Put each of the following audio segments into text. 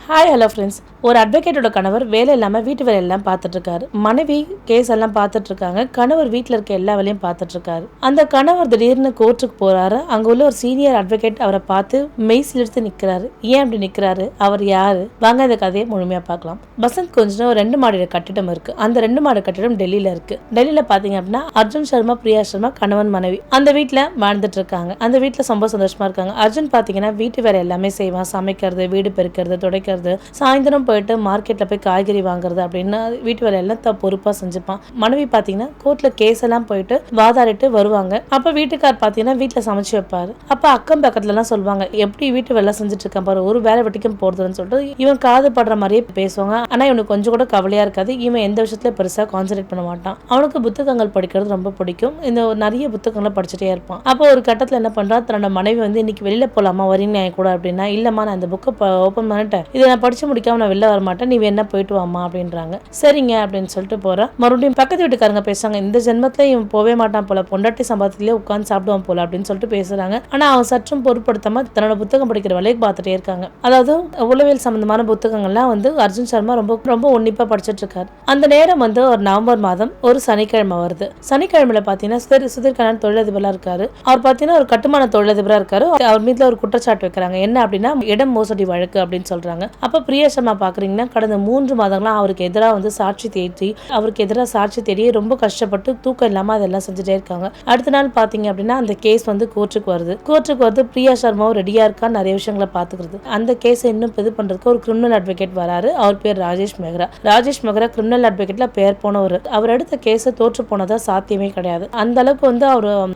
Hi hello friends. ஒரு அட்வொகேட்டோட கணவர் வேலை இல்லாமல் வீட்டு வேலையெல்லாம் பார்த்துட்டு இருக்காரு. மனைவி கேஸ் எல்லாம் பார்த்துட்டு இருக்காங்க. கணவர் வீட்டில் இருக்க எல்லா வேலையும் பார்த்துட்டு இருக்காரு. அந்த கணவர் திடீர்னு கோர்ட்டுக்கு போறாரு. அங்க உள்ள ஒரு சீனியர் அட்வொகேட் அவரை பார்த்து மெய் சிலிர்த்து நிற்கிறாரு. ஏன் அப்படி நிற்கிறாரு? அவர் யாரு? வாங்க இந்த கதையை முழுமையா பார்க்கலாம். பசந்த் கொஞ்சம் ஒரு 2 மாடி கட்டிடம் இருக்கு. அந்த 2 மாடி கட்டிடம் டெல்லியில இருக்கு. டெல்லியில பாத்தீங்க அப்படின்னா அர்ஜுன் சர்மா, பிரியா சர்மா கணவன் மனைவி அந்த வீட்டுல வாழ்ந்துட்டு இருக்காங்க. அந்த வீட்டுல ரொம்ப சந்தோஷமா இருக்காங்க. அர்ஜுன் பாத்தீங்கன்னா வீட்டு வேலை எல்லாமே செய்வான். சமைக்கிறது, வீடு பெருக்கிறது, துடைக்கிறது, சாயந்தரம் போயிட்டு மார்க்கெட்ல போய் காய்கறி வாங்குறது அப்படின்னு வீட்டு வேலை எல்லாம் பொறுப்பா செஞ்சுப்பான். மனைவி பாத்தீங்கன்னா கோர்ட்ல கேஸ் எல்லாம் போயிட்டு வாதாடிட்டு வருவாங்க. அப்ப வீட்டுக்கார் பாத்தீங்கன்னா வீட்டுல சமைச்சு வைப்பாரு. அப்ப அக்கம் பக்கத்துல எல்லாம் சொல்லுவாங்க, எப்படி வீட்டு வேலை செஞ்சுட்டு இருக்கான் பாரு, ஒரு வேலை வெட்டிக்கும் போறதுன்னு சொல்லிட்டு இவன் காது படுற மாதிரியே பேசுவாங்க. ஆனா இவனுக்கு கொஞ்சம் கூட கவலையா இருக்காது. இவன் எந்த விஷயத்துல பெருசா கான்சென்ட்ரேட் பண்ண மாட்டான். அவனுக்கு புத்தகங்கள் படிக்கிறது ரொம்ப பிடிக்கும். இந்த நிறைய புத்தகங்களை படிச்சுட்டே இருப்பான். அப்போ ஒரு கட்டத்துல என்ன பண்றான், தன்னோட மனைவி இன்னைக்கு வெளியில போலாமா, வரீங்க என் கூட அப்படின்னா, இல்லம்மா நான் இந்த புக்கை ஓபன் பண்ணிட்டேன், இதை நான் படிச்சு முடிக்காம நான் வெளில வர மாட்டேன், நீ வேணா போயிட்டு வாமா அப்படின்றாங்க. சரிங்க அப்படின்னு சொல்லிட்டு போறான். மறுபடியும் பக்கத்து வீட்டுக்காரங்க பேசுறாங்க, இந்த ஜென்மத்துல இவன் போவே மாட்டான் போல, பொண்டாட்டி சம்பாதத்திலேயே உட்கார்ந்து சாப்பிடுவான் போல அப்படின்னு சொல்லிட்டு பேசுறாங்க. ஆனா அவன் சற்றும் பொருட்படுத்தாம தன்னோட புத்தகம் படிக்கிற வேலையை பார்த்துட்டே இருக்காங்க. அதாவது உளவியல் சம்பந்தமான புத்தகங்கள்லாம் அர்ஜுன் சர்மா ரொம்ப ரொம்ப உன்னிப்பா படிச்சுட்டு இருக்காரு. அந்த நேரம் ஒரு நவம்பர் மாதம் ஒரு சனிக்கிழமை வருது. சனிக்கிழமையில பாத்தீங்கன்னா சுதீர்கண்ணன் தொழிலதிபரா இருக்காரு. அவர் பாத்தீங்கன்னா ஒரு கட்டுமான தொழிலதிபரா இருக்காரு. அவர் மீதுல ஒரு குற்றச்சாட்டு வைக்கிறாங்க. என்ன அப்படின்னா இடம் மோசடி வழக்கு அப்படின்னு சொல்றாங்க. அப்ப பிரியா சர்மா பாக்குறீங்கன்னா கடந்த 3 மாதங்களா அவருக்கு எதிராக சாட்சி தேடி அவருக்கு எதிராக சாட்சி தேடி ரொம்ப கஷ்டப்பட்டு தூக்கம் இல்லாம அதெல்லாம் செஞ்சுட்டே இருக்காங்க. அடுத்த நாள் பாத்தீங்க அப்படின்னா அந்த கேஸ் கோர்ட்டுக்கு வருது. பிரியா சர்மாவும் ரெடியா இருக்கா நிறைய விஷயங்களை பாத்துக்கிறது. அந்த கேஸ் இன்னும் இது பண்றதுக்கு ஒரு கிரிமினல் அட்வொகேட் வராரு. அவர் பேர் ராஜேஷ் மெஹ்ரா கிரிமினல் அட்வொகேட்ல பேர் போனவர். அவர் எடுத்த கேஸ தோற்று போனதா சாத்தியமே கிடையாது. அந்த அளவுக்கு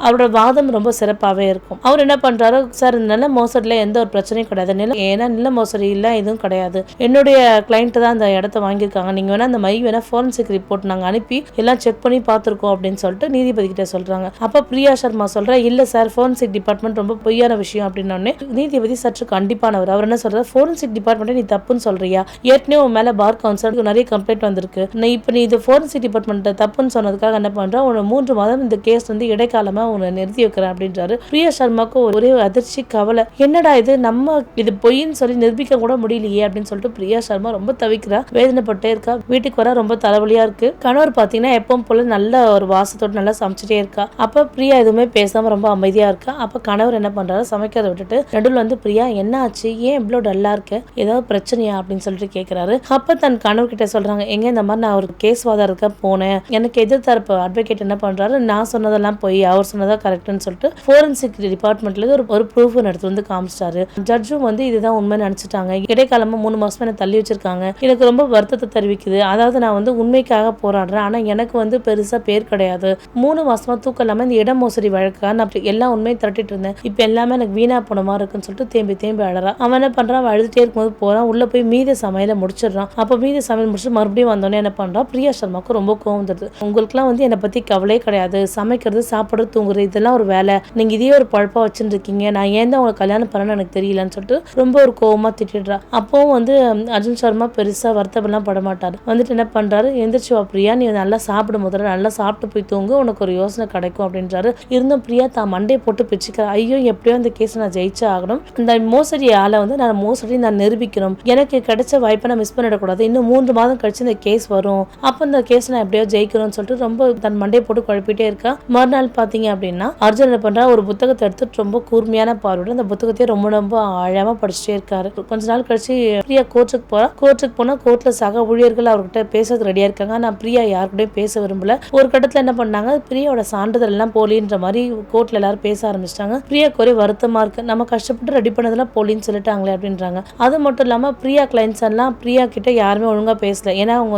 அவரோட வாதம் ரொம்ப சிறப்பாவே இருக்கும். அவர் என்ன பண்றாரு, சார் நில மோசடியில எந்த ஒரு பிரச்சனையும் கிடையாது, ஏன்னா நில மோசடி இல்ல எதுவும் கிடையாது, என்னுடைய கிளைண்ட் தான் அந்த இடத்த வாங்கியிருக்காங்க, நீங்க வேணா அந்த வேணா ஃபாரன்சிக் ரிப்போர்ட் நாங்க அனுப்பி எல்லாம் செக் பண்ணி பார்த்துருக்கோம் அப்படின்னு சொல்லிட்டு நீதிபதி கிட்ட சொல்றாங்க. அப்ப பிரியா சர்மா சொல்ற, இல்ல சார் ஃபாரன்சிக் டிபார்ட்மெண்ட் ரொம்ப பொய்யான விஷயம் அப்படின்னே நீதிபதி சற்று கண்டிப்பானவர். அவர் என்ன சொல்றாரு, ஃபாரன்சிக் டிபார்ட்மெண்ட் நீ தப்புன்னு சொல்றியா, ஏற்கனவே உன் மேல பார் கவுன்சிலுக்கு நிறைய கம்ப்ளைண்ட் வந்திருக்கு, இப்ப நீ இது ஃபாரன்சிக் டிபார்ட்மெண்ட் தப்புன்னு சொன்னதுக்காக என்ன பண்ற, உன 3 மாதம் இந்த கேஸ் இடைக்காலமா உன்னை நிறுத்தி வைக்கிறேன் அப்படின்றாரு. பிரியா சர்மாக்கு ஒரே அதிர்ச்சி, கவலை, என்னடா இது, நம்ம இது பொய்ன்னு சொல்லி நிரூபிக்க கூட முடியலையே அப்படின்னு சொல்லிட்டு பிரியா சர்மா ரொம்ப தவிக்கிறா, வேதனைப்பட்டே இருக்கா. வீட்டுக்கு வர ரொம்ப தலைவலியா இருக்கு. கணவர் பாத்தீங்கன்னா எப்பவும் போல நல்ல ஒரு வாசத்தோடு நல்லா சமைச்சிட்டே இருக்கா. அப்ப பிரியா எதுவுமே பேசாம ரொம்ப அமைதியா இருக்கா. அப்ப கணவர் என்ன பண்றாரு, சமைக்கிறத விட்டுட்டு நடுவில் பிரியா என்ன ஆச்சு, ஏன் இவ்வளவு டல்லா இருக்க, ஏதாவது பிரச்சனையா அப்படின்னு சொல்லிட்டு கேட்கிறாரு. அப்ப தன் கணவர் கிட்ட சொல்றாங்க, எங்க இந்த மாதிரி நான் ஒரு கேஸ் வாதாடுறதுக்கு போனேன், எனக்கு எதிர்த்தரப்பு அட்வொகேட் என்ன பண்றாரு, நான் சொன்னதெல்லாம் போய் அவர் சொன்னதா கரெக்ட்னு சொல்லிட்டு ஃபோரன்சிக் டிபார்ட்மெண்ட்ல ஒரு ப்ரூஃப் எடுத்து காமிச்சிட்டாரு. ஜட்ஜும் இதுதான் உண்மை நினைச்சிட்டாங்க. இடைக்காலமா 3 மாசமா என்ன தள்ளி வச்சிருக்காங்க, எனக்கு ரொம்ப வருத்தத்தை தெரிவிக்குது. அதாவது நான் உண்மைக்காக போராடுறேன், ஆனா எனக்கு பெருசா பேர் கிடையாது, 3 மாசமா தூக்கம் இல்லாம இந்த இடம் மோசடி வழக்கா நான் எல்லா உண்மையும் திரட்டிட்டு இருந்தேன், இப்ப எல்லாமே எனக்கு வீணா போன மாதிரி இருக்குன்னு சொல்லிட்டு தேம்பி அழறான். அவன் என்ன பண்றான், அழுதுட்டே இருக்கும்போது போறான், உள்ள போய் மீதி சமையல முடிச்சிடறான். அப்ப மீதி சமையல் முடிச்சு மறுபடியும் வந்தோடனே என்ன பண்றான், பிரியா சர்மாவுக்கு ரொம்ப கோவம் வந்துடுது. உங்களுக்குலாம் என்னை பத்தி கவலையே கிடையாது, சமைக்கிறது, சாப்பிடுறது, தூங்குறது இதெல்லாம் ஒரு வேலை, நீங்க இதே ஒரு பழப்பா வச்சுட்டு இருக்கீங்க, நான் ஏன் தான் உங்களுக்கு கல்யாணம் பண்ணணும்னு எனக்கு தெரியலன்னு சொல்லிட்டு ரொம்ப ஒரு கோவமா திட்டிடுறா. அப்பவும் அர்ஜுன் சர்மா பெருசா வருத்தமெல்லாம் பட மாட்டாரு. என்ன பண்றாரு, எந்திரிச்சு வா பிரியா, நீ நல்லா சாப்பிடும், முதல்ல நல்லா சாப்பிட்டு போய் தூங்கு, உனக்கு ஒரு யோசனை கிடைக்கும் அப்படின்றாரு. இருந்தும் பிரியா தான் மண்டையை போட்டு பிச்சுக்கிறா. ஐயோ, எப்படியோ இந்த கேஸ் நான் ஜெயிச்சே ஆகணும், இந்த மோசடியால நான் மோசடி நான் நிரூபிக்கணும், எனக்கு கிடைச்ச வாய்ப்பை நான் மிஸ் பண்ணிடக்கூடாது, இன்னும் 3 மாதம் கழிச்சு இந்த கேஸ் வரும், அப்ப இந்த கேஸ் நான் எப்படியோ ஜெயிக்கணும்னு சொல்லிட்டு ரொம்ப தன் மண்டையை போட்டு குழப்பிட்டே இருக்கா. மறுநாள் பாத்தீங்க அப்படின்னா அர்ஜுன் என்ன பண்றா, ஒரு புத்தகத்தை எடுத்து ரொம்ப கூர்மையான பார்வையோட அந்த புத்தகத்தை ரொம்ப ரொம்ப ஆழமா படிச்சுட்டே இருக்காரு. கொஞ்ச நாள் கழிச்சு பிரியா கோர்ட்டுக்கு போனா கோர்ட்ல சக ஊழியர்கள் அவர்கிட்ட பேசுறது ரெடியா இருக்காங்க. நான் பிரியா யாருக்கிட்டையும் பேச விரும்பல. ஒரு கட்டத்துல என்ன பண்ணாங்க, பிரியாவோட சான்றிதழ் எல்லாம் போலின்ற மாதிரி கோர்ட்ல எல்லாரும் பேச ஆரம்பிச்சிட்டாங்க. பிரியாக்கு ஒரே வருத்தமா இருக்கு, நம்ம கஷ்டப்பட்டு ரெடி பண்ணதெல்லாம் போலின்னு சொல்லிட்டாங்களே அப்படின்றாங்க. அது மட்டும் இல்லாம பிரியா கிளைண்ட்ஸ் எல்லாம் பிரியா கிட்ட யாருமே ஒழுங்கா பேசல, ஏன்னா அவங்க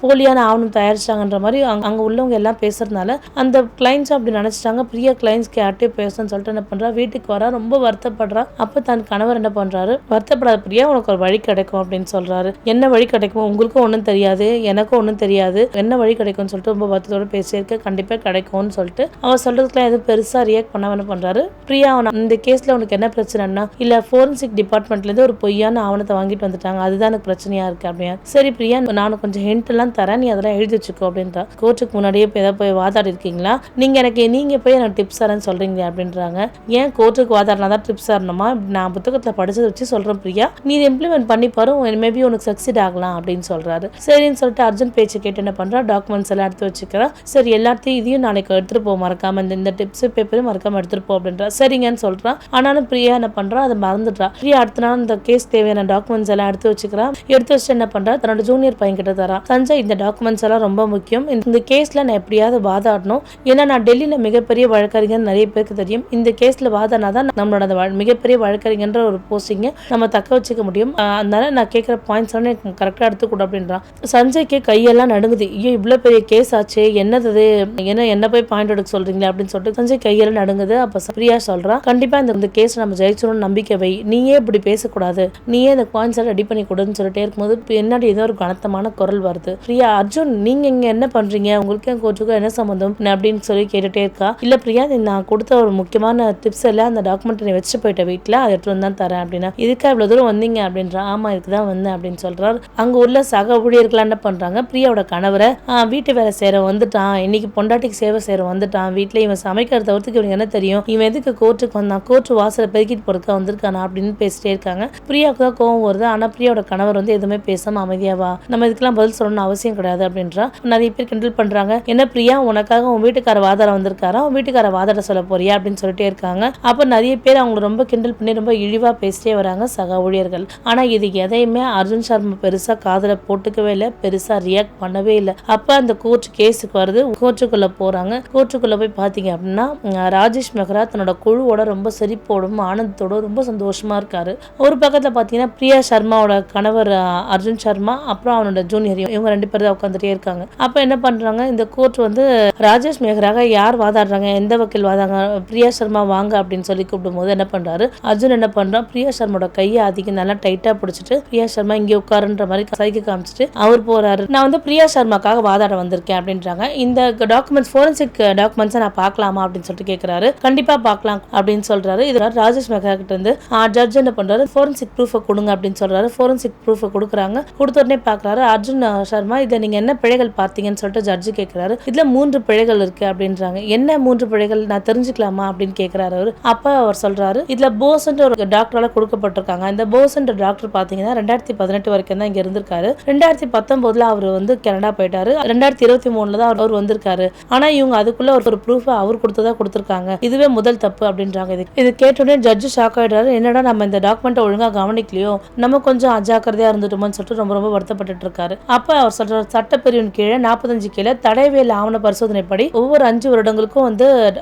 போலியான ஆவணம் தயாரிச்சாங்கன்ற மாதிரி அங்க உள்ளவங்க எல்லாம் பேசுறதுனால அந்த கிளைண்ட்ஸ் அப்படி நினைச்சிட்டாங்க. பிரியா கிளைண்ட்ஸ்க்கு யார்ட்டையும் பேசணும்னு சொல்லிட்டு என்ன பண்றா, வீட்டுக்கு வரா, ரொம்ப வருத்தப்படுறா. அப்ப தன் கணவர் என்ன பண்றாரு, வருத்தப்படாத பிரியா, உனக்கு ஒரு வழி கிடைக்கும் அப்படின்னு சொல்றாரு. என்ன வழி கிடைக்கும், உங்களுக்கும் ஒன்றும் தெரியாது, எனக்கும் ஒன்றும் தெரியாது, என்ன வழி கிடைக்கும்னு சொல்லிட்டு ரொம்ப வருத்தத்தோட பேசியிருக்க, கண்டிப்பா கிடைக்கும்னு சொல்லிட்டு அவர் சொல்றதுக்குலாம் எதுவும் பெருசா ரியாக்ட் பண்ண என்ன பண்றாரு, பிரியா இந்த கேஸ்ல உனக்கு என்ன பிரச்சனைனா, இல்ல ஃபோரன்சிக் டிபார்ட்மெண்ட்ல இருந்து ஒரு பொய்யான ஆவணத்தை வாங்கிட்டு வந்துட்டாங்க, அதுதான் எனக்கு பிரச்சனையா இருக்கு அப்படின்னா, சரி பிரியா, நான் கொஞ்சம் ஹிண்ட் எல்லாம் தரேன், நீ அதெல்லாம் எழுதி வச்சுக்கோ அப்படின்றா. கோர்ட்டுக்கு முன்னாடியே ஏதாவது போய் வாதாடி இருக்கீங்களா, நீங்க போய் எனக்கு டிப்ஸ் தரேன்னு சொல்றீங்க அப்படின்றாங்க. ஏன் கோர்ட்டுக்கு வாதாடினா தான் டிப்ஸ் தரணுமா, நான் புத்தகத்துல படிச்சதை வச்சு சொல்றேன் பிரியா, நீ இம்ப்ளிமெண்ட் இம்ப்ளிமெண்ட் பண்ணி பாரு, மேபி உனக்கு சக்சீட் ஆகலாம் அப்படின்னு சொல்றாரு. சரின்னு சொல்லிட்டு அர்ஜுன் பேச்சு கேட்டு என்ன பண்றா, டாக்குமெண்ட்ஸ் எல்லாம் எடுத்து வச்சுக்கிறா. சரி எல்லாத்தையும் இதையும் நாளைக்கு எடுத்துட்டு போ, மறக்காம இந்த டிப்ஸ் பேப்பரும் மறக்காம எடுத்துட்டு போ அப்படின்றா. சரிங்கன்னு சொல்றான். ஆனாலும் பிரியா என்ன பண்றா, அதை மறந்துடுறா. பிரியா அடுத்த நாள் இந்த கேஸ் தேவையான டாக்குமெண்ட்ஸ் எல்லாம் எடுத்து வச்சுக்கிறா. எடுத்து வச்சு என்ன பண்றா, தன்னோட ஜூனியர் பையன் கிட்ட தரா. சஞ்சய், இந்த டாக்குமெண்ட்ஸ் எல்லாம் ரொம்ப முக்கியம், இந்த கேஸ்ல நான் எப்படியாவது வாதாடணும். ஏன்னா நான் டெல்லியில மிகப்பெரிய வழக்கறிஞர், நிறைய பேருக்கு தெரியும். இந்த கேஸ்ல வாதாடினாதான் நம்மளோட மிகப்பெரிய வழக்கறிஞன்ற ஒரு போஸ்டிங்க நம்ம தக்க வச்சுக்க முடியும். அதனால நான் கேட்குற பாயிண்ட்ஸ் எல்லாம் கரெக்டாக எடுத்துக்கூட அப்படின்றான். சஞ்சய்க்கு கையெல்லாம் நடுங்குது. ஐயோ இவ்வளவு பெரிய கேஸ் ஆச்சு, என்னது என்ன போய் பாயிண்ட் எடுக்க சொல்றீங்களா அப்படின்னு சொல்லிட்டு சஞ்சய் கையெல்லாம் நடுங்குது. அப்ப பிரியா சொல்றான், கண்டிப்பா இந்த கேஸ் நம்ம ஜெயிச்சிடணும்னு நம்பிக்கை வை, நீயே இப்படி பேசக்கூடாது, நீயே இந்த பாயிண்ட்ஸ் எல்லாம் ரெடி பண்ணி கொடுன்னு சொல்லிட்டே இருக்கும்போது பின்னாடி ஏதோ ஒரு கனத்தமான குரல் வருது. பிரியா, அர்ஜுன் நீங்க இங்க என்ன பண்றீங்க, உங்களுக்கு கோச்சுக்கும் என்ன சம்பந்தம் அப்படின்னு சொல்லி கேட்டுட்டே இருக்கா. இல்ல பிரியா, நான் கொடுத்த ஒரு முக்கியமான டிப்ஸ் எல்லாம் அந்த டாக்குமெண்ட் நீ வச்சுட்டு போயிட்ட வீட்டுல, அதை எடுத்து தான் தரேன் அப்படின்னா. இதுக்கா இவ்வளவு தூரம் வந்தீங்க அப்படின்றா. ஆமா இதுக்குதான் வந்தேன் அப்படின்னு சொல்றாரு. அங்க உள்ள சக ஊழியர்கள் என்ன பண்றாங்க, பிரியாவோட கணவரை வீட்டு வேலை செய்யற வந்துட்டான், இன்னைக்கு பொண்டாட்டிக்கு சேவை செய்யற வந்துட்டான், வீட்டுல இவன் சமைக்கிறத தவிர்த்துக்கு இவனுக்கு என்ன தெரியும், இவன் எதுக்கு கோர்ட்டுக்கு வந்தான், கோர்ட்டு வாசலை பெருக்கிட்டு போறதுக்கு வந்திருக்கானா அப்படின்னு பேசிட்டே இருக்காங்க. பிரியாவுக்கு தான் கோவம் வருது. ஆனா பிரியாவோட கணவர் எதுவுமே பேசாம அமைதியாவா, நம்ம இதுக்கெல்லாம் பதில் சொல்லணும்னு அவசியம் கிடையாது அப்படின்றா. நிறைய பேர் கிண்டல் பண்றாங்க, என்ன பிரியா உனக்காக உன் வீட்டுக்கார வாதாட வந்திருக்காரா, உன் வீட்டுக்கார வாதாட சொல்ல போறியா அப்படின்னு சொல்லிட்டே இருக்காங்க. அப்ப நிறைய பேர் அவங்க ரொம்ப கிண்டல் பண்ணி ரொம்ப இழிவா பேசிட்டே வராங்க சக ஊழியர்கள். ஆனா இது எதையுமே அர்ஜுன் சர்மா பெருசா காதுல போட்டுக்கவே இல்லை, பெருசா ரியாக்ட் பண்ணவே இல்லை. அப்ப அந்த கோர்ட் கேஸுக்கு வருது. கோர்ட்டுக்குள்ள போறாங்க. கோர்ட்டுக்குள்ள போய் பாத்தீங்க அப்படின்னா ராஜேஷ் மெஹ்ரா தன்னோட குழுவோட ரொம்ப சிரிப்போடும் ஆனந்தத்தோட ரொம்ப சந்தோஷமா இருக்காரு. ஒரு பக்கத்துல பாத்தீங்கன்னா பிரியா சர்மாவோட கணவர் அர்ஜுன் சர்மா, அப்புறம் அவனோட ஜூனியர், இவங்க 2 பேர் தான் உட்காந்துட்டே இருக்காங்க. அப்ப என்ன பண்றாங்க, இந்த கோர்ட் ராஜேஷ் மெஹ்ராக யார் வாதாடுறாங்க, எந்த வக்கீல் வாதாடுறாங்க, பிரியா சர்மா வாங்க அப்படின்னு சொல்லி கூப்பிடும் போது என்ன பண்றாரு, அர்ஜுன் என்ன பண்றான், பிரியா சர்மாவோட கையை அதிகம் நல்லா டைட்டா பிடிச்சிட்டு பிரியா சர்மா இங்கே உட்காருன்ற மாதிரி சைகை காமிச்சிட்டு அவர் போறாரு. நான் பிரியா சர்மாக்காக வாதாட வந்திருக்கேன் அப்படின்றாங்க. இந்த டாக்குமெண்ட்ஸ், ஃபோரன்சிக் டாக்குமெண்ட்ஸ் நான் பார்க்கலாமா அப்படின்னு சொல்லிட்டு கேட்கிறாரு. கண்டிப்பா பார்க்கலாம் அப்படின்னு சொல்றாரு. இது ராஜேஷ் மெஹ்ரா கிட்ட இருந்து ஜட்ஜ் என்ன பண்றாரு, ஃபோரன்சிக் ப்ரூஃபை கொடுங்க அப்படின்னு சொல்றாரு. ஃபோரன்சிக் ப்ரூஃபை கொடுக்குறாங்க. கொடுத்த உடனே பாக்குறாரு அர்ஜுன் சர்மா, இதை நீங்க என்ன பிழைகள் பார்த்தீங்கன்னு சொல்லிட்டு ஜட்ஜு கேட்கிறாரு. இதுல 3 பிழைகள் இருக்கு அப்படின்றாங்க. என்ன 3 பிழைகள் நான் தெரிஞ்சுக்கலாமா அப்படின்னு கேட்கிறாரு அவரு. அப்ப அவர் சொல்றாரு, இதுல போஸ்ன்ற ஒரு டாக்டரால கொடுக்கப்பட்டிருக்காங்க. இந்த போஸ்ன்ற டாக்டர் பாத்தீங்கன்னா 2018 வரைக்கும் தான் இங்க இருந்திருக்காரு. 2019 அவர் கனடா போயிட்டாரு. 2023 தான் அவர் வந்திருக்காரு. ஆனா இவங்க அதுக்குள்ள ஒரு ப்ரூஃப் அவர் கொடுத்ததா கொடுத்திருக்காங்க. இதுவே முதல் தப்பு அப்படின்றாங்க. இது கேட்டோடனே ஜட்ஜு ஷாக் ஆயிடுறாரு. என்னடா நம்ம இந்த டாக்குமெண்ட்டை ஒழுங்கா கவனிக்கலையோ, நம்ம கொஞ்சம் அஜாக்கிரதையா இருந்துட்டோம்னு சொல்லிட்டு ரொம்ப ரொம்ப வருத்தப்பட்டு இருக்காரு. அப்ப அவர் சொல்றாரு, சட்டப்பிரிவின் கீழே 45 கீழே தடயவியல் ஆவண பரிசோதனைப்படி ஒவ்வொரு 5 வருடங்களுக்கும்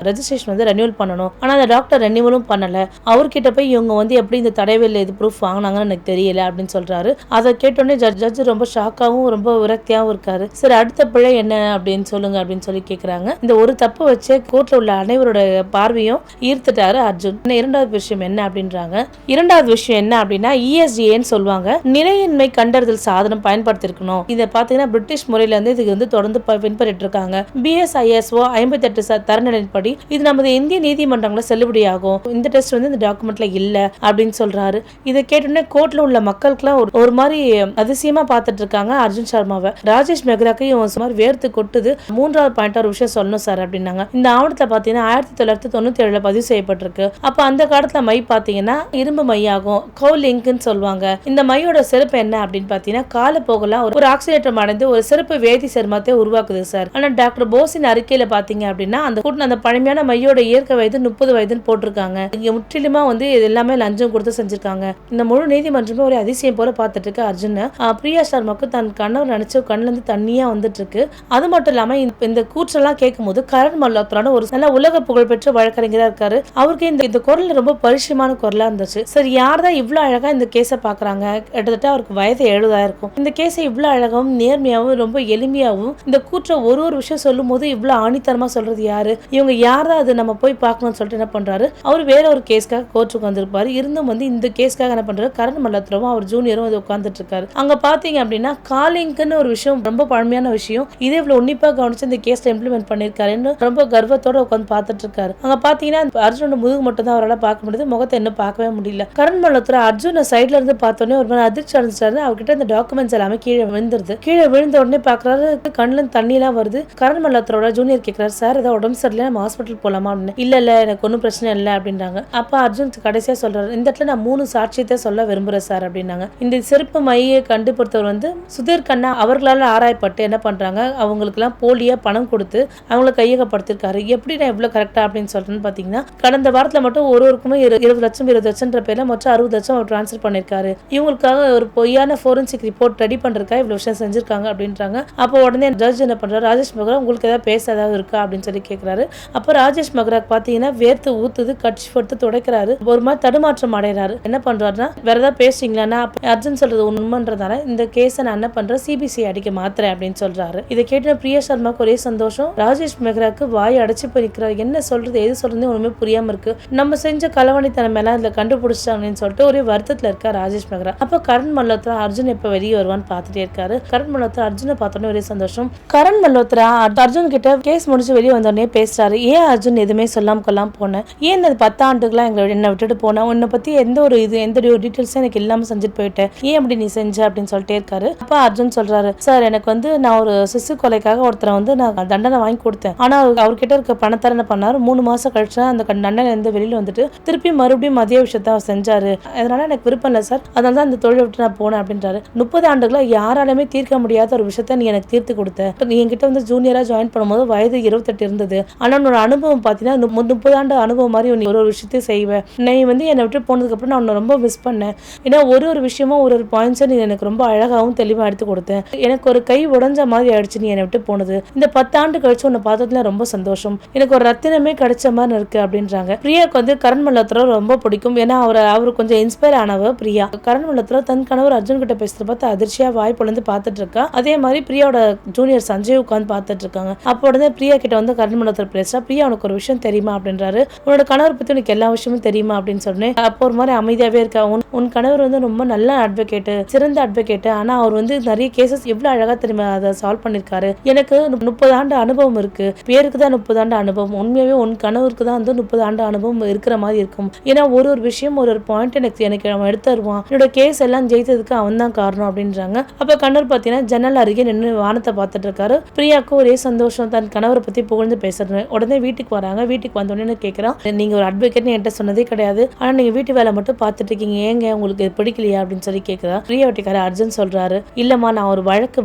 ரெஜிஸ்ட்ரேஷன் ரெனியூவல் பண்ணணும். ஆனா அந்த டாக்டர் ரெனியூவலும் பண்ணல. அவர்கிட்ட போய் இவங்க எப்படி இந்த தடயவியல் இது ப்ரூஃப் வாங்கினாங்கன்னு எனக்கு தெரியல அப்படின்னு சொல்றாரு. அதை கேட்டோடனே ஜட்ஜ் ரொம்ப ஷாக்காவும் ரொம்ப விரக்தியாவும் இருக்காரு. சரி அடுத்த பிழை என்ன அப்படின்னு சொல்லுங்க அப்படின்னு சொல்லி கேக்குறாங்க. இந்த ஒரு தப்பு வச்சு கோர்ட்ல உள்ள அனைவரோட பார்வையும் ஈர்த்துட்டாரு அர்ஜுன். இரண்டாவது விஷயம் என்ன அப்படின்றாங்க. இரண்டாவது விஷயம் என்ன அப்படின்னா ESDAன்னு சொல்லுவாங்க, நிலையின்மை கண்டறிதல் சாதனம் பயன்படுத்திருக்கணும். இதை பாத்தீங்கன்னா பிரிட்டிஷ் முறையில இதுக்கு தொடர்ந்து பின்பற்றிட்டு இருக்காங்க. BSISO 58 தரநிலைப்படி இது நமது இந்திய நீதிமன்றங்கள செல்லுபடியாகும். இந்த டெஸ்ட் இந்த டாக்குமெண்ட்ல இல்ல அப்படின்னு சொல்றாரு. இதை கேட்டோன்னே கோர்ட்ல உள்ள மக்களுக்குலாம் ஒரு மாதிரி அதிசயமா பார்த்துட்டு இருக்காங்க அர்ஜுன் சர்மாவை. ராஜேஷ் மெஹ்ராக்கு இவன் சுமார் வேர்த்து கொட்டுது. 3வது பாயிண்ட் ஒரு விஷயம் சொல்லணும் சார் அப்படின்னாங்க. இந்த ஆவணத்தை பாத்தீங்கன்னா 1997 பதிவு செய்யப்பட்டிருக்கு. அப்ப அந்த காலத்துல மை பாத்தீங்கன்னா இரும்பு மையாகும், கவுலிங்க்னு சொல்லுவாங்க. இந்த மையோட சிறப்பு என்ன அப்படின்னு பாத்தீங்கன்னா காலப்போகலாம் ஒரு ஆக்சிடேட்டர் அடைந்து ஒரு சிறப்பு வேதி சேர்மத்தை உருவாக்குது சார். ஆனா டாக்டர் போஸின் அறிக்கையில பாத்தீங்க அப்படின்னா அந்த பழமையான மையோட இயற்கை வயது 30 வயதுன்னு போட்டிருக்காங்க. இங்க முற்றிலுமா இது எல்லாமே லஞ்சம் கொடுத்து செஞ்சிருக்காங்க. இந்த முழு நீதிமன்றமே ஒரு அதிசயம் போல பார்த்துட்டு இருக்கு அர்ஜுன். பிரியா சர்மாக்கு தன் கணவர் நினைச்சு கண்ணுல இருந்து தண்ணியா வந்துட்டு இருக்கு. அது மட்டும் இல்லாம இந்த கூற்றெல்லாம் கேட்கும் போது கரண் மல்ஹோத்ரான ஒரு நல்ல உலக புகழ்பெற்ற வழக்கறிஞரா இருக்காரு. அவருக்கு இந்த குரல் ரொம்ப பரிசுயமான குரலா இருந்துச்சு. சரி யார்தான் இவ்வளவு அழகா இந்த கேஸை பாக்குறாங்க, கிட்டத்தட்ட அவருக்கு வயது 70 இருக்கும். இந்த கேஸை இவ்வளவு அழகாவும் நேர்மையாவும் ரொம்ப எளிமையாவும் இந்த கூற்ற ஒரு விஷயம் சொல்லும் போது இவ்வளவு ஆணித்தரமா சொல்றது யாரு, இவங்க யார்தான் அது நம்ம போய் பார்க்கணும்னு சொல்லிட்டு என்ன பண்றாரு, அவர் வேற ஒரு கேஸ்க்காக கோர்ட்டுக்கு வந்திருப்பாரு. இருந்தும் இந்த கேஸ்க்காக என்ன பண்றாரு, கரண் மல்ஹோத்ராவும் அவர் ஜூனியரும் உட்கார்ந்துட்டு இருக்காரு. அங்க பாத்தீங்க அப்படின்னா காலிங்க்னு ஒரு விஷயம், ரொம்ப பழமையான விஷயம், இதே இவ்வளவு உன்னிப்பா கவனிச்சு இந்த கேஸ்ல இம்ப்ளிமெண்ட் பண்ணிருக்காருன்னு ரொம்ப கர்வத்தோட உட்காந்து பார்த்துட்டு இருக்காரு. அங்க பாத்தீங்கன்னா அர்ஜுனோட முதுகு மட்டும் தான் அவரால் பார்க்க முடியுது, முகத்தை என்ன பார்க்கவே முடியல. கரண் மல்ஹோத்ரா அர்ஜுன சைட்ல இருந்து பார்த்தோன்னே ஒரு மாதிரி அதிர்ச்சி அடைஞ்சாரு. அவர்கிட்ட இந்த டாக்குமெண்ட்ஸ் எல்லாமே கீழே விழுந்துருது. கீழே விழுந்த உடனே பாக்குறாரு, கண்ணுல தண்ணி எல்லாம் வருது. கரண் மல்ஹோத்ராவோட ஜூனியர் கேட்கிறாரு, சார் ஏதாவது உடம்பு சரியில்லை, நம்ம ஹாஸ்பிட்டல் போலாமா அப்படின்னு. இல்ல எனக்கு ஒன்னும் பிரச்சனை இல்லை அப்படின்றாங்க. அப்ப அர்ஜுன் கடைசியா சொல்றாரு, இந்த இடத்துல நான் 3 சாட்சியத்தை சொல்ல விரும்புறேன் சார் அப்படின்னாங்க. இந்த செருப்பு மையை கண்டுபிடித்தவர் வந்து சுதீர் கண்ணா அவர்களால் ஆராயப்பட்டு என்ன பண்றாங்க, அவங்களுக்குலாம் போலியா பணம் கொடுத்து அவங்கள கையகப்படுத்திருக்காரு. எப்படி நான் எவ்வளவு கரெக்டா அப்படின்னு சொல்றேன்னு பாத்தீங்கன்னா, கடந்த வாரத்துல மட்டும் ஒருவருக்குமே 20 லட்சம் பேர்ல மொத்தம் 60 லட்சம் அவர் டிரான்ஸ்ஃபர் பண்ணிருக்காரு. இவங்களுக்காக ஒரு பொய்யான ஃபோரன்சிக் ரிப்போர்ட் ரெடி பண்றதுக்காக இவ்வளவு விஷயம் செஞ்சிருக்காங்க அப்படின்றாங்க. அப்போ உடனே ஜட்ஜ் என்ன பண்றாரு, ராஜேஷ் மகரா உங்களுக்கு ஏதாவது பேச ஏதாவது இருக்கா அப்படின்னு சொல்லி கேட்கிறாரு. அப்போ ராஜேஷ் மகரா பாத்தீங்கன்னா வேர்த்து ஊத்துது, கட்சி போட்டு துடைக்கிறாரு, ஒரு மாதிரி தடுமாற்றம் அடைகிறாரு. என்ன பண்றாருன்னா, வேற ஏதாவது பேசுறீங்களா, அர்ஜுன் சொல்றது உண்மைன்றதால இந்த கேஸை நான் என்ன பண்றேன் சிபிசிஐ அடிக்க மாத்துறேன் அப்படின்னு சொல்றாரு. இதை கேட்டு பிரியா சர்மாக்கு ஒரே சந்தோஷம். ராஜேஷ் மெஹ்ராக்கு வாய் அடைச்சு போயிருக்கிறார். என்ன சொல்றது எது சொல்றது ஒண்ணுமே புரியாம இருக்கு. நம்ம செஞ்ச களவாணித்தனம் எல்லாம் இதுல கண்டுபிடிச்சாங்கன்னு சொல்லிட்டு ஒரே வருத்தத்துல இருக்கா ராஜேஷ் மெஹ்ரா. அப்ப கரண் மல்ஹோத்ரா அர்ஜுன் எப்ப வெளியே வருவான்னு பாத்துட்டே இருக்காரு. கரண் மல்ஹோத்ரா அர்ஜுனை பார்த்தோன்னே ஒரே சந்தோஷம். கரண் மல்ஹோத்ரா அர்ஜுன் கிட்ட கேஸ் முடிச்சு வெளியே வந்தோடனே பேசுறாரு. ஏன் அர்ஜுன் எதுவுமே சொல்லாம கொள்ளாம போனேன், ஏன் இந்த 10 ஆண்டுகளா என்ன விட்டுட்டு போனேன், உன்னை பத்தி எந்த ஒரு டீட்டெயில்ஸும் எனக்கு இல்லாம செஞ்சுட்டு போயிட்டேன், ஏன் அப்படி நீ செஞ்ச அப்படின்னு சொல்லிட்டே இருக்காரு. அப்ப அர்ஜுன் சொல்றாரு, சார் எனக்கு வந்து நான் ஒரு சிசு கொலைக்காக ஒருத்தரை வந்து நான் தண்டனை வாங்கி கொடுத்தேன். ஆனா அவர்கிட்ட இருக்க பணத்தார என்ன பண்ணாரு, 3 மாசம் கழிச்சு அந்த தண்டனை இருந்து வெளியில வந்துட்டு திருப்பி மறுபடியும் அதே விஷயத்த அவர் செஞ்சாரு. அதனால எனக்கு விருப்பம் இல்லை சார், அதனால தான் அந்த தொழிலை விட்டு நான் போனேன் அப்படின்றாரு. 30 ஆண்டுகளா யாராலுமே தீர்க்க முடியாத ஒரு விஷயத்த நீ எனக்கு தீர்த்து கொடுத்த. நீ என்கிட்ட வந்து ஜூனியரா ஜாயின் பண்ணும்போது வயது 28 இருந்தது. ஆனா உன்னோட அனுபவம் பாத்தீங்கன்னா 30 ஆண்டு அனுபவம் மாதிரி நீ ஒரு விஷயத்தையும் செய்வேன். நீ வந்து என்னை விட்டு போனதுக்கு அப்புறம் நான் உன்னை ரொம்ப மிஸ் பண்ணேன். ஏன்னா ஒரு விஷயமும் ஒரு பாயிண்ட்ஸை நீ எனக்கு ரொம்ப அழகாகவும் தெளிவா எடுத்து கொடுத்தேன். எனக்கு ஒரு கை உடைஞ்ச மாதிரி ஆயிடுச்சு நீ என்னை விட்டு போனது. இந்த 10 ஆண்டு கழிச்சு உன்னை பார்த்ததுல ரொம்ப சந்தோஷம். எனக்கு ஒரு ரத்தினமே கிடைச்ச மாதிரி இருக்கு அப்படின்றாங்க. பிரியாக்கு வந்து கரண் மல்ஹோத்ரா ரொம்ப பிடிக்கும். ஏன்னா அவரு கொஞ்சம் இன்ஸ்பயர் ஆனவ பிரியா. கரண் மல்ஹோத்ரா தன் கணவர் அர்ஜுன் கிட்ட பேசுறத பார்த்து அதிர்ச்சியா வாய் பொளந்து பார்த்துட்டு இருக்கா. அதே மாதிரி பிரியாவோட ஜூனியர் சஞ்சய் உட்காந்து பார்த்துட்டு இருக்காங்க. அப்போ உடனே பிரியா கிட்ட வந்து கரண் மல்ஹோத்ரா பேசுறா. பிரியா உனக்கு ஒரு விஷயம் தெரியுமா அப்படின்றாரு. உன்னோட கணவர் பத்தி உனக்கு எல்லா விஷயமும் தெரியுமா அப்படின்னு சொன்னேன். அப்போ ஒரு மாதிரி அமைதியாவே இருக்கா. உன் கணவர் வந்து ரொம்ப நல்ல அட்வொகேட், சிறந்த அட்வொகேட். ஆனா அவர் வந்து நிறைய கேசஸ் எவ்வளவு அழகா தெரியுமா அதை சால்வ் பண்ணிருக்காரு. எனக்கு 30 ஆண்டு அனுபவம் இருக்கு. பேருக்கு தான் 30 ஆண்டு அனுபவம். உண்மையாவே உன் கணவருக்கு தான் வந்து 30 ஆண்டு அனுபவம் இருக்கிற மாதிரி இருக்கும். ஏன்னா ஒரு விஷயம் ஒரு பாயிண்ட் எனக்கு அவன் எடுத்து தருவான். என்னோட கேஸ் எல்லாம் ஜெயித்ததுக்கு அவன் தான் காரணம் அப்படின்றாங்க. அப்ப கணவர் பாத்தீங்கன்னா ஜன்னல் அருகே நின்று வானத்தை பார்த்துட்டு இருக்காரு. பிரியாவுக்கு ஒரே சந்தோஷம், தன் கணவரை பத்தி புகழ்ந்து பேசுறேன். உடனே வீட்டுக்கு வராங்க. வீட்டுக்கு வந்தோடனே கேட்கிறான், நீங்க ஒரு அட்வொகேட்னு என்கிட்ட சொன்னதே கிடையாது, ஆனா நீங்க வீட்டு வேலை மட்டும் பார்த்துட்டு இருக்கீங்க, ஏங்க உங்களுக்கு பிடிக்கலையா அப்படின்னு சொல்லி கேட்கிறா. பிரியா வீட்டுக்கார அர்ஜுன் சொல்றாரு, இல்லம்மா நான் ஒரு வழக்கு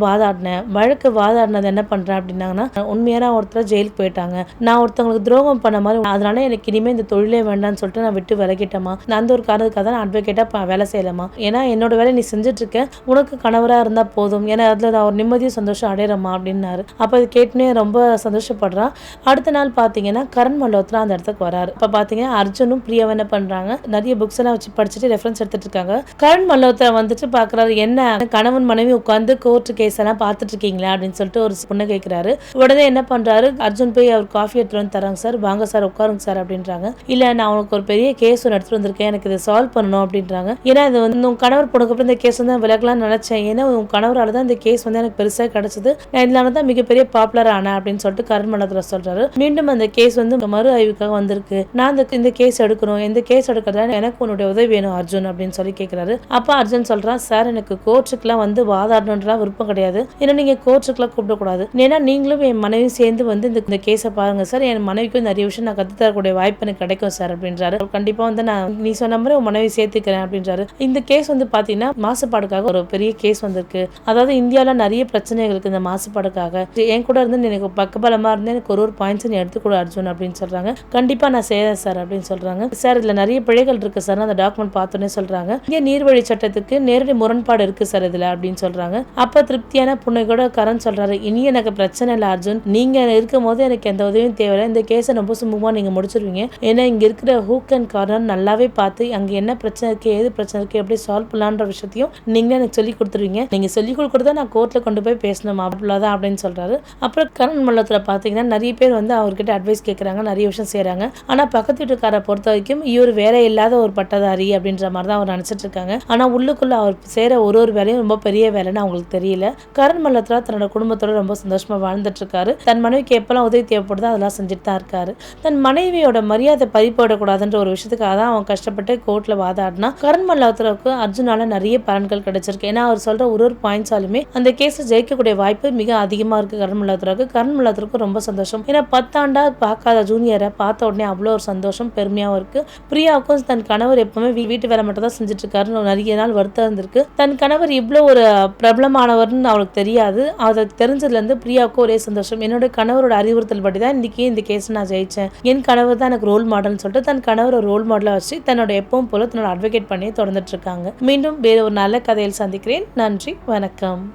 வாதாடினது என்ன பண்றேன் அப்படின்னாங்கன்னா, உண்மையான ஒருத்தர் ஜெயிலுக்கு போயிட்டாங்க, நான் ஒருத்தவங்களுக்கு துரோகம் பண்ண மாதிரி, அதனால எனக்கு இனிமே இந்த தொழிலே வேண்டாம்னு சொல்லிட்டு நான் விட்டு விலகிட்டேமா. நான் அந்த ஒரு காரணத்துக்காக தான் அட்வொகேட்டா வேலை செய்யலாமா. ஏன்னா என்னோட வேலை நீ செஞ்சுட்டு இருக்க, உனக்கு கணவரா இருந்தா போதும், ஏன்னா அதுல நான் ஒரு நிம்மதியும் சந்தோஷம் அடையறமா அப்படின்னாரு. அப்ப இது கேட்டுனே ரொம்ப சந்தோஷப்படுறான். அடுத்த நாள் பாத்தீங்கன்னா கரண் மல்ஹோத்ரா அந்த இடத்துக்கு வராரு. அப்ப பாத்தீங்கன்னா அர்ஜுனும் பிரியாவும் என்ன பண்றாங்க, நிறைய புக்ஸ் எல்லாம் வச்சு படிச்சுட்டு ரெஃபரன்ஸ் எடுத்துட்டு இருக்காங்க. கரண் மல்ஹோத்ரா வந்துட்டு பாக்குறாரு, என்ன கணவன் மனைவி உட்கார்ந்து கோர்ட் கேஸ் எல்லாம் பாத்துட்டு இருக்கீங்களா அப்படின்னு சொல்லிட்டு ஒரு பொண்ணு கேட்கிறாரு. உடனே என்ன பண்றாரு, அர்ஜுன் போய் அவர் காஃபி எடுத்துட்டு வந்து தராங்க. சார் வாங்க சார் உட்காருங்க சார் அப்படின்றாங்க. இல்ல நான் உனக்கு ஒரு பெரிய கேஸ் ஒன்று எடுத்துட்டு வந்திருக்கேன், எனக்கு இதை சால்வ் பண்ணணும் அப்படின்றாங்க. ஏன்னா இது வந்து உன் கணவர் போனதுக்கு அப்புறம் இந்த கேஸ் வந்து விலகலாம் நினைச்சேன், ஏன்னா உன் கணவரால தான் இந்த கேஸ் வந்து எனக்கு பெருசா கிடைச்சது, நான் இதனால தான் மிகப்பெரிய பாப்புலர் ஆனேன் அப்படின்னு சொல்லிட்டு கரண் மல்ஹோத்ரா சொல்றாரு. மீண்டும் அந்த கேஸ் வந்து மறு ஆய்வுக்காக வந்திருக்கு, நான் இந்த கேஸ் எடுக்கணும், இந்த கேஸ் எடுக்கிறதா எனக்கு உன்னுடைய உதவி வேணும் அர்ஜுன் அப்படின்னு சொல்லி கேட்கிறாரு. அப்ப அர்ஜுன் சொல்றான், சார் எனக்கு கோர்ட்டுக்குலாம் வந்து வாதாடணும்ன்ற விருப்பம் கிடையாது, ஏன்னா நீங்க கோர்ட்டுக்குலாம் கூப்பிடக்கூடாது, ஏன்னா நீங்களும் என் மனைவி சேர்ந்து வந்து இந்த கேஸை பாருங்க சார், என் மனைவிக்கும் நிறைய விஷயம் நான் கத்து தரக்கூடிய வாய்ப்பு எனக்கு கிடைக்கும் சார் அப்படின்றாரு. கண்டிப்பா வந்து நான் நீ சொன்ன மாதிரி உன் மனைவி சேர்த்துக்கிறேன் அப்படின்றாரு. இந்த கேஸ் வந்து பாத்தீங்கன்னா மாசுபாடுக்காக ஒரு பெரிய கேஸ் வந்திருக்கு. அதாவது இந்தியாவில நிறைய பிரச்சனைகள் இருக்கு இந்த மாசுபாடுக்காக, என் கூட இருந்து எனக்கு பக்கபலமா இருந்து எனக்கு ஒரு பாயிண்ட்ஸ் நீ எடுத்துக்கூட அர்ஜுன் அப்படின்னு சொல்றாங்க. கண்டிப்பா நான் செய்யறேன் சார் அப்படின்னு சொல்றாங்க. சார் இதுல நிறைய பிழைகள் இருக்கு சார், அந்த டாக்குமெண்ட் பார்த்தோன்னே சொல்றாங்க, இந்திய நீர்வழி சட்டத்துக்கு நேரடி முரண்பாடு இருக்கு சார் இதுல அப்படின்னு சொல்றாங்க. அப்ப திருப்தியான புண்ணையோட கரண் சொல்றாரு, இனி எனக்கு பிரச்சனை இல்லை அர்ஜுன், நீங்க இருக்கும் போது எனக்கு எந்த உதவியும் தேவையில்லை, இந்த கேஸை ரொம்ப சுமூகமா நீங்க முடிச்சிருவீங்க, ஏன்னா இங்க இருக்கிற ஹூக் அண்ட் கார்னர் நல்லாவே பார்த்து அங்க என்ன பிரச்சனை இருக்கு, ஏது பிரச்சனை இருக்கு, எப்படி சால்வ் பண்ணலான்ற விஷயத்தையும் நீங்க எனக்கு சொல்லி கொடுத்துருவீங்க, நீங்க சொல்லி கொடுக்கறத நான் கோர்ட்ல கொண்டு போய் பேசணும் அவ்வளவுதான் அப்படின்னு சொல்றாரு. அப்புறம் கரண் மல்ஹோத்ரா பாத்தீங்கன்னா நிறைய பேர் வந்து அவர்கிட்ட அட்வைஸ் கேட்கறாங்க, நிறைய விஷயம் செய்யறாங்க. ஆனா பக்கத்து வீட்டுக்கார பொறுத்த வரைக்கும் இவர் வேலை இல்லாத ஒரு பட்டதாரி அப்படின்ற மாதிரி தான் அவர் நினைச்சிட்டு இருக்காங்க. ஆனா உள்ளுக்குள்ள அவர் செய்யற ஒரு வேலையும் ரொம்ப பெரிய வேலைன்னு அவங்களுக்கு தெரியல. கரண் மல்ஹோத்ரா தன்னோட குடும்பத்தோட ரொம்ப சந்தோஷமா வாழ்ந்துட்டு இருக்காரு. தன் மனைவிக்கு எப்பெல்லாம் உதவி தேவைப்படுதோ அதெல்லாம் செஞ்சுட்டு தான் இருக்காரு. தன் மனைவியோட மரியாதை பறிபோடக்கூடாதுன்ற ஒரு விஷயத்துக்காக தான் அவன் கஷ்டப்பட்டு கோர்ட்ல வாதாடினா. கரண் மல்ஹோத்ராவுக்கு அர்ஜுனால நிறைய பலன்கள் கிடைச்சிருக்கு. ஏன்னா அவர் சொல்ற ஒரு பாயிண்ட்ஸாலுமே அந்த கேஸை ஜெயிக்கக்கூடிய வாய்ப்பு மிக அதிகமா இருக்கு கரண் மல்ஹோத்ராவுக்கு. கரண் மல்ஹோத்ராவுக்கு ரொம்ப சந்தோஷம். ஏன்னா 10 ஆண்டா பார்க்காத ஜூனியரை பார்த்த உடனே அவ்வளோ ஒரு சந்தோஷம், பெருமையாவும் இருக்கு. பிரியாவுக்கும் தன் கணவர் எப்பவுமே வீட்டு வேலை மட்டும் தான் செஞ்சுட்டு இருக்காருன்னு நிறைய நாள் வருத்தம் இருந்திருக்கு. தன் கணவர் இவ்வளோ ஒரு பிரபலமானவர்னு அவளுக்கு தெரியாது. அதை தெரிஞ்சதுலேருந்து பிரியாவுக்கு ஒரே சந்தோஷம். என்னோட கணவரோட அறிவுறுத்தல் படி தான் இன்னைக்கு இந்த கேஸ் நான் ஜெயிச்சேன், என் கணவர் தான் எனக்கு ரோல் மாடல்னு சொல்லிட்டு தன் கணவர் ரோல் மாடலாக வச்சு தன்னோட எப்பவும் போல தன்னோட அட்வொகேட் பண்ணி தொடர்ந்துட்டு இருக்காங்க. மீண்டும் வேற ஒரு நல்ல கதையில் சந்திக்கிறேன். நன்றி, வணக்கம்.